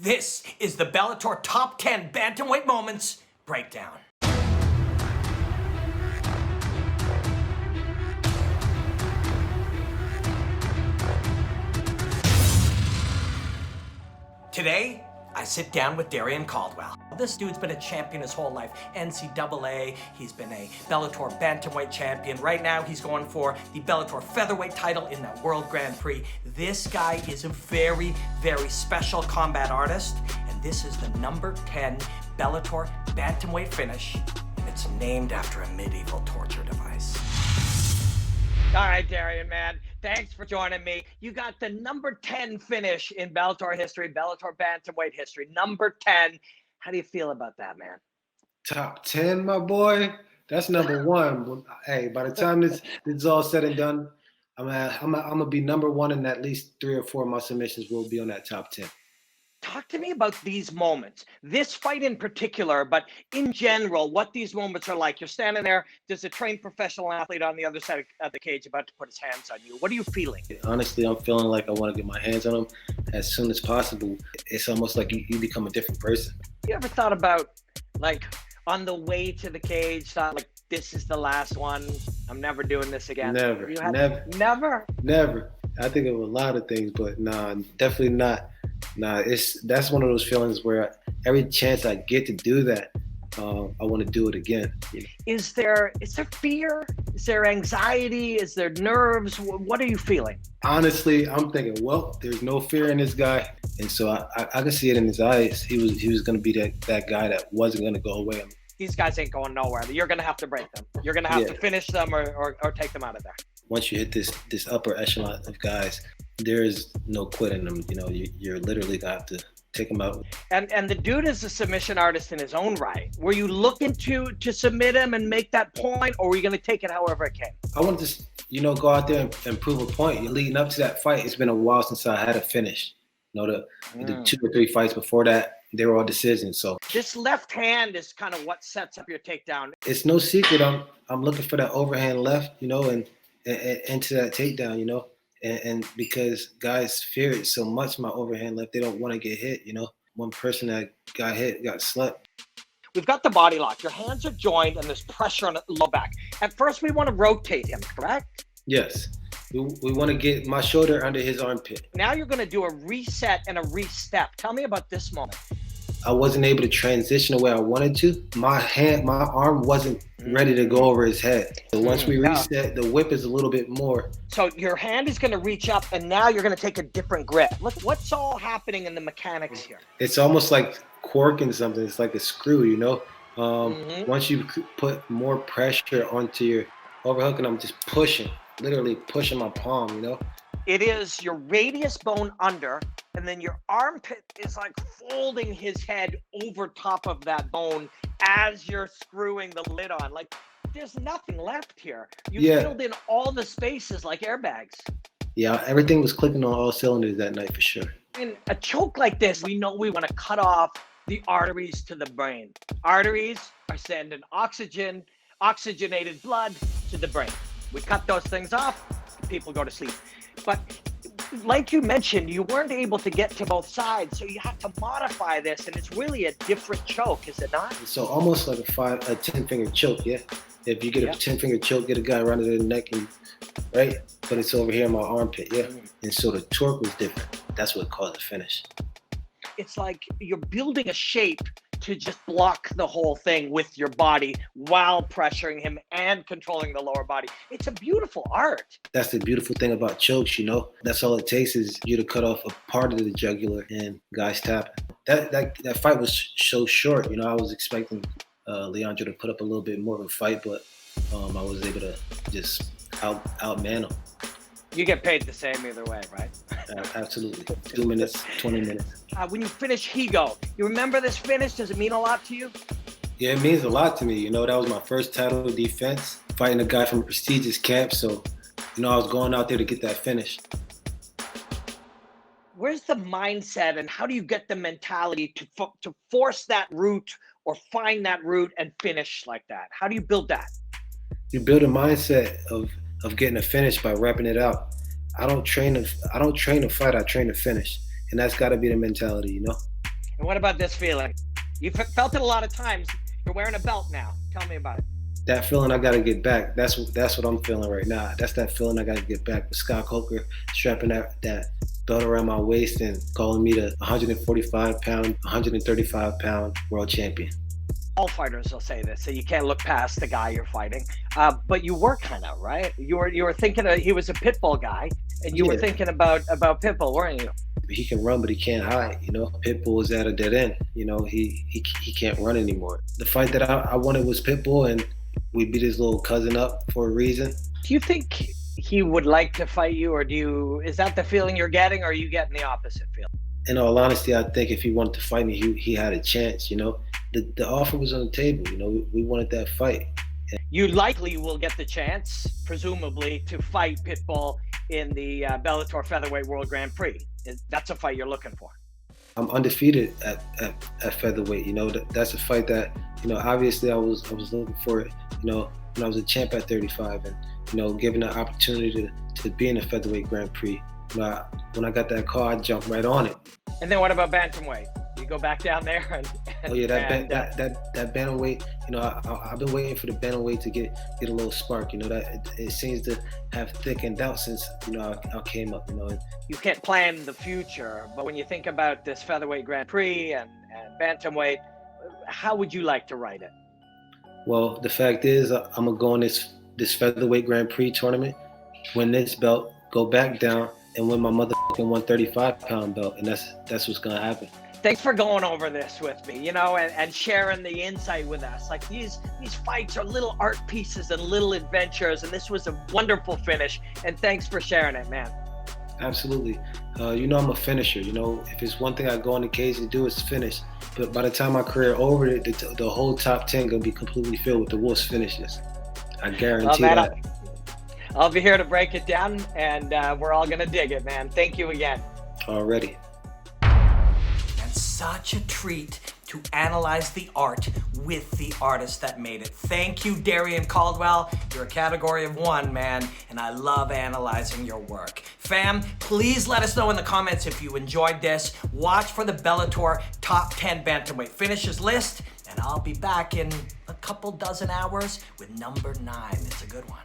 This is the Bellator Top 10 Bantamweight Moments Breakdown. Today, I sit down with Darrion Caldwell. This dude's been a champion his whole life. NCAA, he's been a Bellator Bantamweight champion. Right now, he's going for the Bellator Featherweight title in that World Grand Prix. This guy is a very, very special combat artist, and this is the number 10 Bellator Bantamweight finish, and it's named after a medieval torture device. All right, Darrion, man. Thanks for joining me. You got the number 10 finish in Bellator history, Bellator Bantamweight history. Number 10. How do you feel about that, man? Top 10, my boy. That's number one. Hey, by the time this is all said and done, I'm gonna be number one, and at least 3 or 4 of my submissions will be on that top 10. Talk to me about these moments, this fight in particular, but in general, what these moments are like. You're standing there, there's a trained professional athlete on the other side of the cage about to put his hands on you. What are you feeling? Honestly, I'm feeling like I want to get my hands on him as soon as possible. It's almost like you become a different person. You ever thought about, like, on the way to the cage, thought like, this is the last one, I'm never doing this again? Never. I think of a lot of things, but nah, definitely not. Nah, that's one of those feelings where every chance I get to do that, I want to do it again. You know? Is there fear? Is there anxiety? Is there nerves? What are you feeling? Honestly, I'm thinking, well, there's no fear in this guy, and so I can see it in his eyes. He was going to be that guy that wasn't going to go away. These guys ain't going nowhere. You're going to have to break them. You're going to have to finish them or take them out of there. Once you hit this upper echelon of guys, there is no quitting them. You know, you're literally gonna have to take them out. And the dude is a submission artist in his own right. Were you looking to submit him and make that point, or were you gonna take it however it came? I wanted to, go out there and prove a point. Leading up to that fight, it's been a while since I had a finish. The 2 or 3 fights before that, they were all decisions. So this left hand is kind of what sets up your takedown. It's no secret. I'm looking for that overhand left, and into that takedown, and because guys fear it so much, my overhand left, they don't want to get hit, One person that got hit got slept. We've got the body lock. Your hands are joined and there's pressure on the low back. At first, we want to rotate him, correct? Yes. We want to get my shoulder under his armpit. Now you're going to do a reset and a re-step. Tell me about this moment. I wasn't able to transition the way I wanted to. My arm wasn't ready to go over his head. So once we reset, the whip is a little bit more. So your hand is going to reach up, and now you're going to take a different grip. Look, what's all happening in the mechanics here? It's almost like corking something. It's like a screw, Once you put more pressure onto your overhook, and I'm just literally pushing my palm, It is your radius bone under, and then your armpit is like folding his head over top of that bone as you're screwing the lid on. Like, there's nothing left here. You filled in all the spaces like airbags. Yeah, everything was clicking on all cylinders that night for sure. In a choke like this, we know we want to cut off the arteries to the brain. Arteries are sending oxygenated blood to the brain. We cut those things off, people go to sleep. But like you mentioned, you weren't able to get to both sides, so you have to modify this, and it's really a different choke, is it not? So almost like a 10-finger choke, yeah? If you get a 10-finger choke, get a guy around the neck, right? But it's over here in my armpit, yeah? And so the torque was different. That's what caused the finish. It's like you're building a shape to just block the whole thing with your body while pressuring him and controlling the lower body. It's a beautiful art. That's the beautiful thing about chokes, That's all it takes is you to cut off a part of the jugular and guys tap. That fight was so short, I was expecting Leandro to put up a little bit more of a fight, but I was able to just outman him. You get paid the same either way, right? Absolutely. 2 minutes, 20 minutes. When you finish Higo, you remember this finish? Does it mean a lot to you? Yeah, it means a lot to me. That was my first title defense, fighting a guy from a prestigious camp. So, I was going out there to get that finish. Where's the mindset, and how do you get the mentality to force that route or find that route and finish like that? How do you build that? You build a mindset of getting a finish by repping it out. I don't train to fight, I train to finish. And that's gotta be the mentality, And what about this feeling? You felt it a lot of times. You're wearing a belt now. Tell me about it. That feeling I got to get back. That's what I'm feeling right now. That's that feeling I got to get back. With Scott Coker strapping that belt around my waist and calling me the 145-pound, 135-pound world champion. All fighters will say this, so you can't look past the guy you're fighting. But you were kind of, right? You were thinking he was a pit bull guy, and you were thinking about Pitbull, weren't you? He can run, but he can't hide. You know, Pitbull is at a dead end. You know, he can't run anymore. The fight that I wanted was Pitbull, and we beat his little cousin up for a reason. Do you think he would like to fight you, or is that the feeling you're getting, or are you getting the opposite feeling? In all honesty, I think if he wanted to fight me, he had a chance. You know, the offer was on the table. You know, we wanted that fight. You likely will get the chance, presumably, to fight Pitbull in the Bellator Featherweight World Grand Prix. That's a fight you're looking for. I'm undefeated at featherweight. You know, that's a fight that, you know, obviously I was looking for it. You know, when I was a champ at 35, and, you know, given the opportunity to be in the Featherweight Grand Prix, you know, when I got that call, I jumped right on it. And then what about Bantamweight? You go back down there and oh yeah, that Bantamweight. You know, I've been waiting for the Bantamweight to get a little spark. You know, that it seems to have thickened out since, you know, I came up. You know, you can't plan the future, but when you think about this Featherweight Grand Prix and Bantamweight, how would you like to write it? Well, the fact is, I'm gonna go in this Featherweight Grand Prix tournament, win this belt, go back down, and win my motherfucking 135-pound belt, and that's what's gonna happen. Thanks for going over this with me, you know, and sharing the insight with us. Like these fights are little art pieces and little adventures, and this was a wonderful finish. And thanks for sharing it, man. Absolutely. You know, I'm a finisher. You know, if it's one thing I go on the cage to do, is finish. But by the time my career over, the whole top 10 gonna be completely filled with the worst finishes. I guarantee that. I'll be here to break it down, and we're all gonna dig it, man. Thank you again. Already. Such a treat to analyze the art with the artist that made it. Thank you, Darrion Caldwell. You're a category of one, man, and I love analyzing your work. Fam, please let us know in the comments if you enjoyed this. Watch for the Bellator Top 10 Bantamweight finishes list, and I'll be back in a couple dozen hours with number 9. It's a good one.